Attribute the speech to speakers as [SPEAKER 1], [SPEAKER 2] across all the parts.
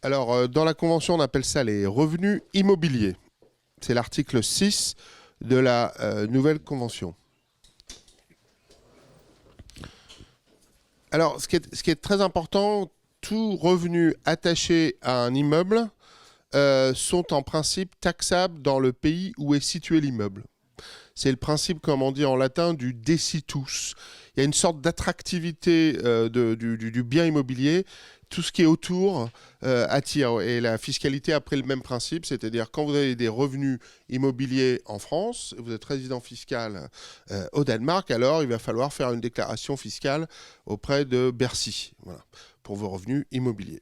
[SPEAKER 1] Alors, dans la Convention, on appelle ça les revenus immobiliers. C'est l'article 6 de la nouvelle Convention. Alors, ce qui est très important, tous revenus attachés à un immeuble sont en principe taxables dans le pays où est situé l'immeuble. C'est le principe, comme on dit en latin, du decitus. Il y a une sorte d'attractivité du bien immobilier. Tout ce qui est autour attire. Et la fiscalité a pris le même principe, c'est-à-dire quand vous avez des revenus immobiliers en France, vous êtes résident fiscal au Danemark, alors il va falloir faire une déclaration fiscale auprès de Bercy, voilà, pour vos revenus immobiliers.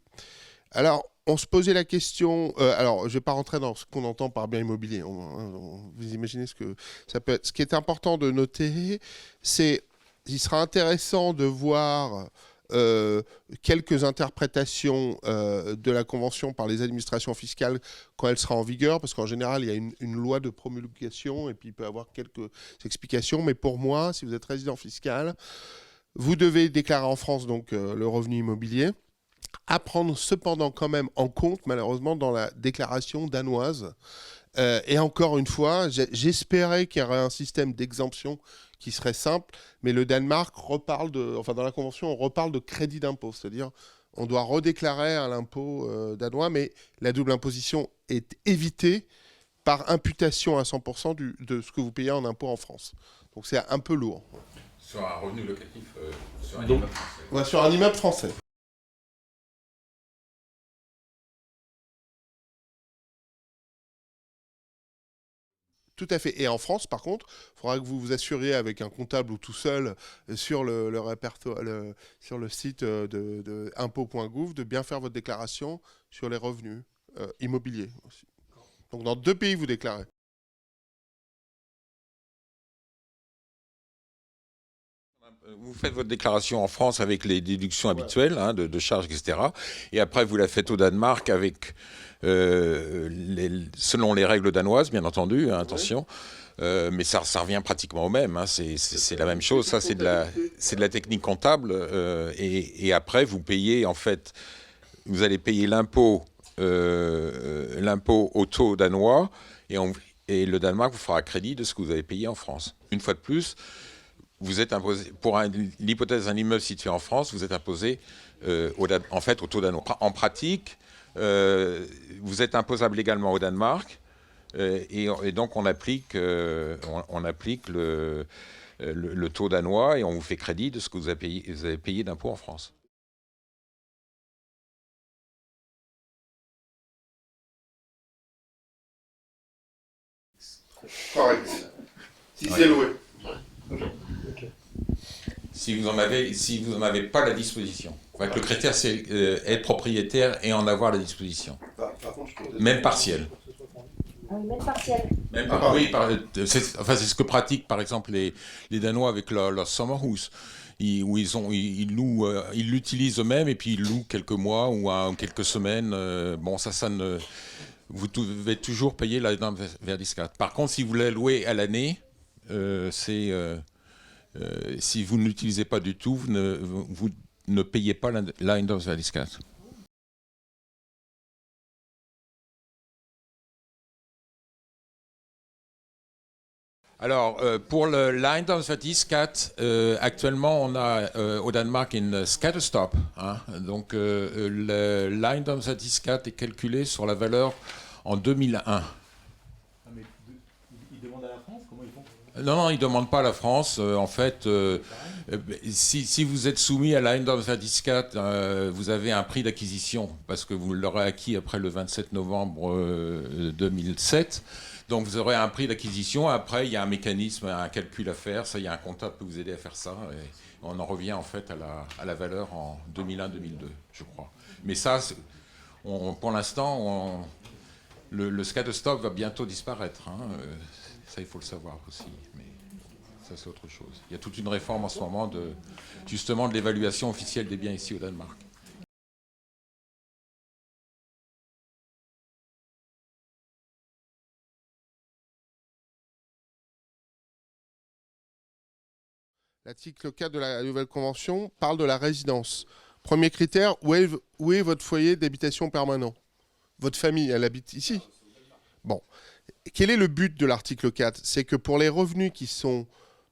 [SPEAKER 1] Alors, on se posait la question. Alors, je ne vais pas rentrer dans ce qu'on entend par bien immobilier. Vous imaginez ce que ça peut être. Ce qui est important de noter, c'est qu'il sera intéressant de voir quelques interprétations de la Convention par les administrations fiscales quand elle sera en vigueur, parce qu'en général, il y a une loi de promulgation et puis il peut y avoir quelques explications. Mais pour moi, si vous êtes résident fiscal, vous devez déclarer en France donc le revenu immobilier, à prendre cependant quand même en compte, malheureusement, dans la déclaration danoise. Et encore une fois, j'espérais qu'il y aurait un système d'exemption qui serait simple, mais le Danemark reparle enfin dans la Convention, on reparle de crédit d'impôt, c'est-à-dire on doit redéclarer à l'impôt danois, mais la double imposition est évitée par imputation à 100% de ce que vous payez en impôt en France. Donc c'est un peu lourd.
[SPEAKER 2] Sur un revenu locatif, sur un
[SPEAKER 1] Donc,
[SPEAKER 2] immeuble français.
[SPEAKER 1] ouais, sur un immeuble français. Tout à fait. Et en France, par contre, il faudra que vous vous assuriez avec un comptable ou tout seul sur le répertoire, sur le site de impôt.gouv de bien faire votre déclaration sur les revenus immobiliers aussi. Donc dans 2 pays, vous déclarez.
[SPEAKER 2] Vous faites votre déclaration en France avec les déductions
[SPEAKER 1] Ouais.
[SPEAKER 2] habituelles, hein, de charges, etc. Et après, vous la faites au Danemark avec, selon les règles danoises, bien entendu, hein,
[SPEAKER 1] Ouais.
[SPEAKER 2] attention. Mais ça revient pratiquement au même. Hein, c'est la même chose. Ça, c'est de la technique comptable. Et après, vous payez, en fait, vous allez payer l'impôt au taux danois. Et le Danemark vous fera crédit de ce que vous avez payé en France. Une fois de plus, vous êtes imposé, pour l'hypothèse d'un immeuble situé en France, vous êtes imposé en fait au taux danois. En pratique, vous êtes imposable également au Danemark et donc on applique le taux danois et on vous fait crédit de ce que vous avez payé d'impôts en France.
[SPEAKER 1] Correct. Si
[SPEAKER 2] Ouais.
[SPEAKER 1] c'est loué.
[SPEAKER 2] Si vous n'en avez pas la disposition. Enfin, le critère, c'est être propriétaire et en avoir la disposition.
[SPEAKER 1] Par contre,
[SPEAKER 2] Même partiel.
[SPEAKER 3] Ah oui, même partiel.
[SPEAKER 2] Oui, c'est ce que pratiquent par exemple les Danois avec leur Sommerhus, où ils louent, ils l'utilisent eux-mêmes et puis ils louent quelques mois ou quelques semaines. Bon, vous devez toujours payer la Verdiscat. Par contre, si vous la louez à l'année, si vous ne l'utilisez pas du tout, vous ne payez pas l'Ejendomsværdiskat. Alors, pour le l'Ejendomsværdiskat, actuellement, on a au Danemark une skattestop. Hein, donc, l'Ejendomsværdiskat est calculé sur la valeur en 2001.
[SPEAKER 4] Ah, mais ils demandent à la France comment ils font?
[SPEAKER 2] Non, ils ne demandent pas à la France. En fait, si vous êtes soumis à l'Ejendomsværdiskat, vous avez un prix d'acquisition, parce que vous l'aurez acquis après le 27 novembre 2007. Donc vous aurez un prix d'acquisition. Après, il y a un mécanisme, un calcul à faire. Ça, il y a un comptable qui peut vous aider à faire ça. Et on en revient en fait à la valeur en 2001-2002, je crois. Mais ça, pour l'instant, le skattestop va bientôt disparaître. Hein. Ça, il faut le savoir aussi. Mais ça, c'est autre chose. Il y a toute une réforme en ce moment justement de l'évaluation officielle des biens ici au Danemark.
[SPEAKER 1] L'article 4 de la nouvelle convention parle de la résidence. Premier critère, où est votre foyer d'habitation permanent? Votre famille, elle habite ici? Bon. Quel est le but de l'article 4? C'est que pour les revenus qui sont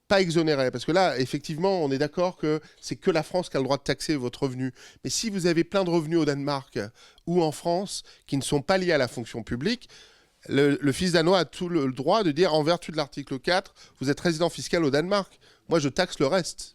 [SPEAKER 1] pas exonérés, parce que là, effectivement, on est d'accord que c'est que la France qui a le droit de taxer votre revenu. Mais si vous avez plein de revenus au Danemark ou en France qui ne sont pas liés à la fonction publique, le fils danois a tout le droit de dire, en vertu de l'article 4, vous êtes résident fiscal au Danemark. Moi, je taxe le reste.